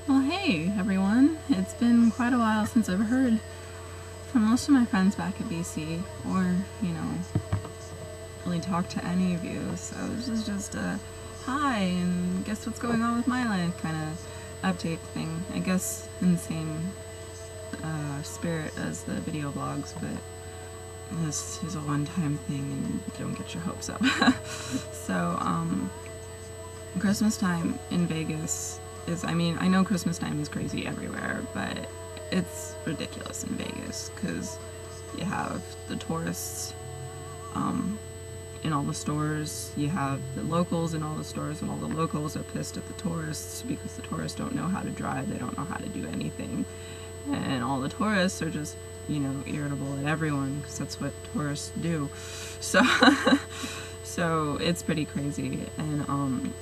Well, hey everyone. It's been quite a while since I've heard from most of my friends back at BC, or, really talked to any of you. So this is just a hi and guess what's going on with my life kind of update thing. I guess in the same spirit as the video blogs, but this is a one-time thing and don't get your hopes up. So, Christmas time in Vegas I know Christmas time is crazy everywhere, but it's ridiculous in Vegas because you have the tourists in all the stores, you have the locals in all the stores, and all the locals are pissed at the tourists because the tourists don't know how to drive, they don't know how to do anything, and all the tourists are just, irritable at everyone because that's what tourists do. So, so it's pretty crazy, and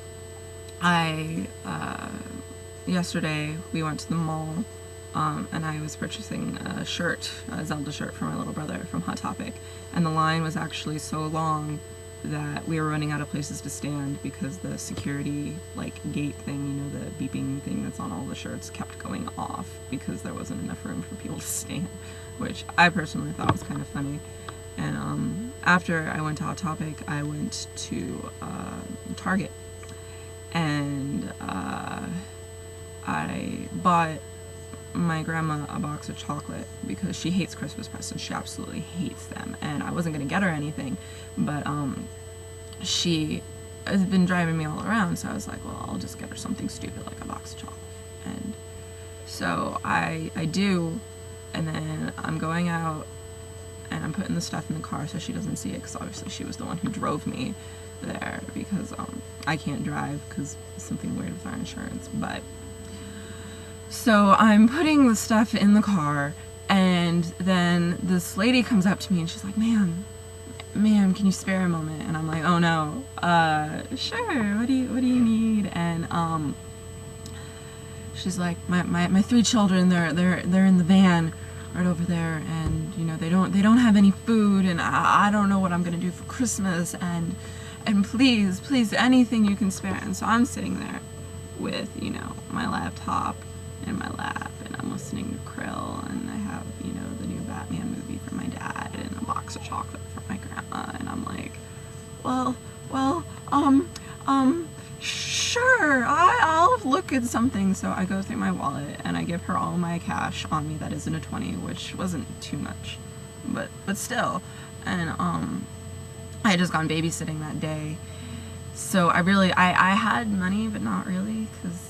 yesterday we went to the mall, and I was purchasing a Zelda shirt for my little brother from Hot Topic, and the line was actually so long that we were running out of places to stand because the security, gate thing, the beeping thing that's on all the shirts kept going off because there wasn't enough room for people to stand, which I personally thought was kind of funny. And after I went to Hot Topic, I went to Target, and I bought my grandma a box of chocolate because she hates Christmas presents. She absolutely hates them, and I wasn't going to get her anything, but she has been driving me all around, so I was like, well, I'll just get her something stupid like a box of chocolate. And so I do, and then I'm going out and I'm putting the stuff in the car so she doesn't see it, because obviously she was the one who drove me there, because I can't drive because something weird with our insurance. But so I'm putting the stuff in the car, and then this lady comes up to me and she's like, ma'am, can you spare a moment? And I'm like, oh no, sure, what do you need? And she's like, my 3 children, they're in the van right over there, and they don't have any food, and I don't know what I'm gonna do for Christmas, and please, anything you can spare. And so I'm sitting there with, my laptop in my lap, and I'm listening to Krill, and I have, the new Batman movie for my dad, and a box of chocolate for my grandma, and I'm like, well, sure, I'll look at something. So I go through my wallet, and I give her all my cash on me that isn't a 20, which wasn't too much, but still. And I had just gone babysitting that day, so I had money, but not really, because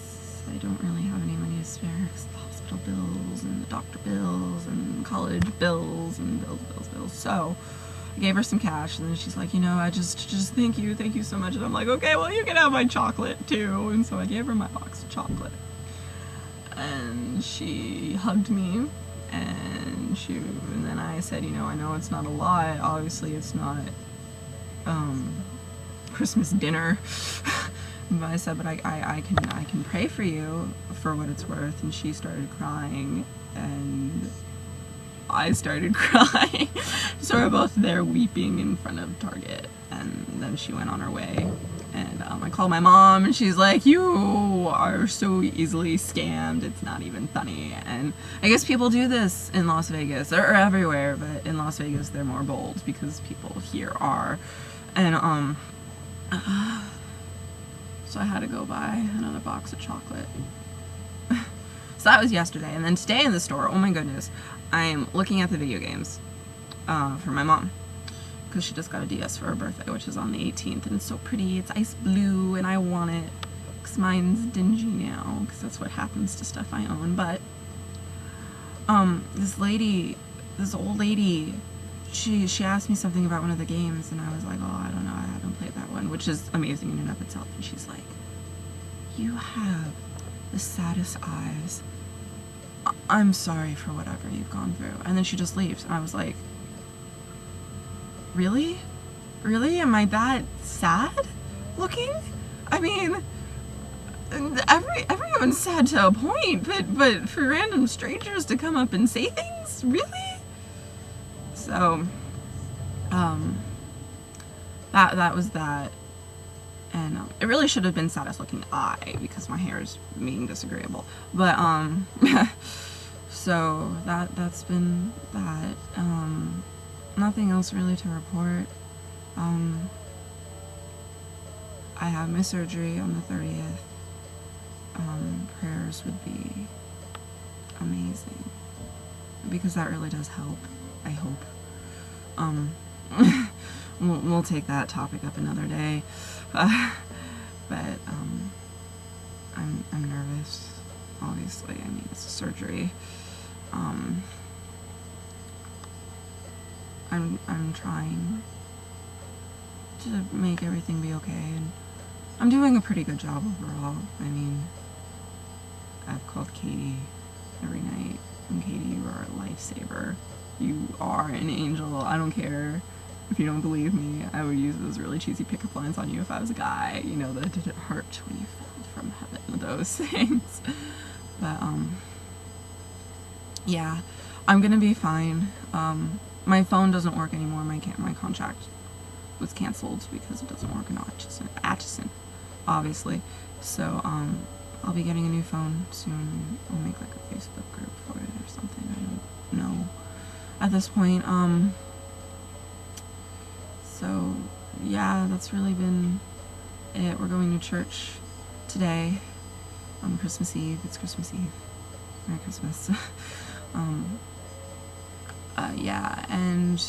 I don't really have any money to spare, because the hospital bills, and the doctor bills, and college bills, and bills. So I gave her some cash, and then she's like, I just thank you so much. And I'm like, okay, well, you can have my chocolate too. And so I gave her my box of chocolate, and she hugged me, and then I said, I know it's not a lot, obviously it's not Christmas dinner, but I said, but I can pray for you for what it's worth. And she started crying, and I started crying. So we're both there weeping in front of Target, and then she went on her way, and I called my mom, and she's like, you are so easily scammed, it's not even funny. And I guess people do this in Las Vegas, or everywhere, but in Las Vegas they're more bold because people here are. And so I had to go buy another box of chocolate. So that was yesterday. And then today in the store, oh my goodness, I'm looking at the video games for my mom, because she just got a DS for her birthday, which is on the 18th, and it's so pretty. It's ice blue, and I want it because mine's dingy now, because that's what happens to stuff I own. But this old lady, she asked me something about one of the games, and I was like, oh, I don't know, I haven't played that one, which is amazing in and of itself. And she's like, you have the saddest eyes. I'm sorry for whatever you've gone through. And then she just leaves, and I was like, really? Am I that sad looking? I mean, everyone's sad to a point, but for random strangers to come up and say things, really? So that was that. And it really should have been saddest looking eye because my hair is being disagreeable. But so that's been that. Nothing else really to report. I have my surgery on the 30th. Prayers would be amazing because that really does help. I hope. We'll take that topic up another day. But I'm nervous. Obviously, I mean it's a surgery. I'm trying to make everything be okay, and I'm doing a pretty good job overall. I mean, I've called Katie every night, and Katie, you are a lifesaver. You are an angel. I don't care if you don't believe me. I would use those really cheesy pickup lines on you if I was a guy. You know, that did it hurt when you fell from heaven, those things. But, yeah, I'm gonna be fine. My phone doesn't work anymore. My contract was canceled because it doesn't work in Atchison, obviously. So, I'll be getting a new phone soon. I'll make like a Facebook group for it or something. I don't know at this point. So yeah, that's really been it. We're going to church today on Christmas Eve. It's Christmas Eve. Merry Christmas. Yeah, and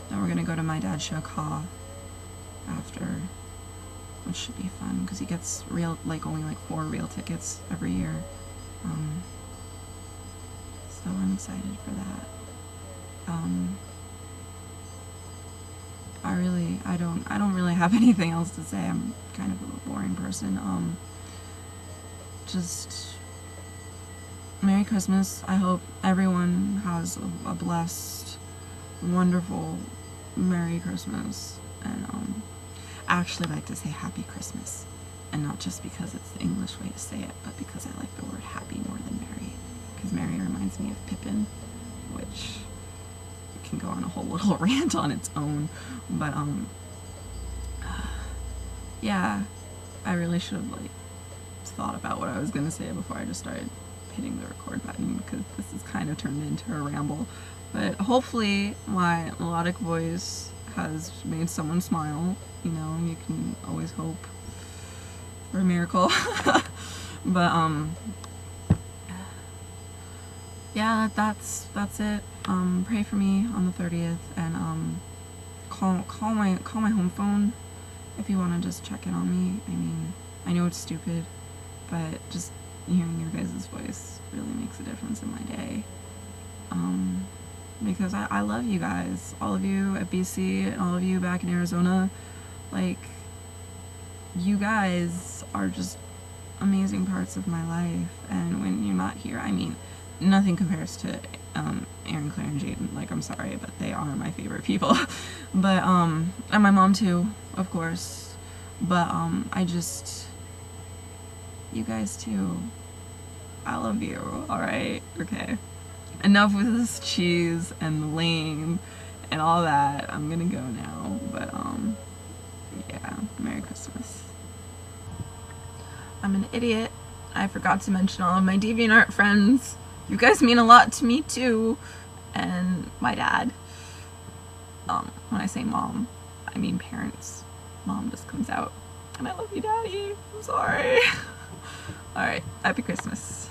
then we're gonna go to my dad's show after, which should be fun because he gets only 4 real tickets every year. So I'm excited for that. I don't really have anything else to say. I'm kind of a boring person. Just Merry Christmas. I hope everyone has a blessed, wonderful Merry Christmas. And I actually like to say Happy Christmas, and not just because it's the English way to say it, but because I like the word happy more than merry, because merry reminds me of Pippin, which can go on a whole little rant on its own. But yeah, I really should have thought about what I was gonna say before I just started hitting the record button, because this has kind of turned into a ramble. But hopefully my melodic voice has made someone smile. You know, you can always hope for a miracle. But yeah, that's it. Pray for me on the 30th, and call my home phone if you want to just check in on me. I mean, I know it's stupid, but just hearing your guys' voice really makes a difference in my day. Because I love you guys, all of you at BC and all of you back in Arizona. You guys are just amazing parts of my life, and when you're not here, I mean, nothing compares to Aaron, Claire, and Jaden. I'm sorry, but they are my favorite people. But and my mom too, of course. But you guys too. I love you. All right, okay. Enough with this cheese and lame and all that. I'm gonna go now. But yeah, Merry Christmas. I'm an idiot. I forgot to mention all of my DeviantArt friends. You guys mean a lot to me too, and my dad. When I say mom, I mean parents. Mom just comes out, and I love you, Daddy. I'm sorry. All right, Happy Christmas.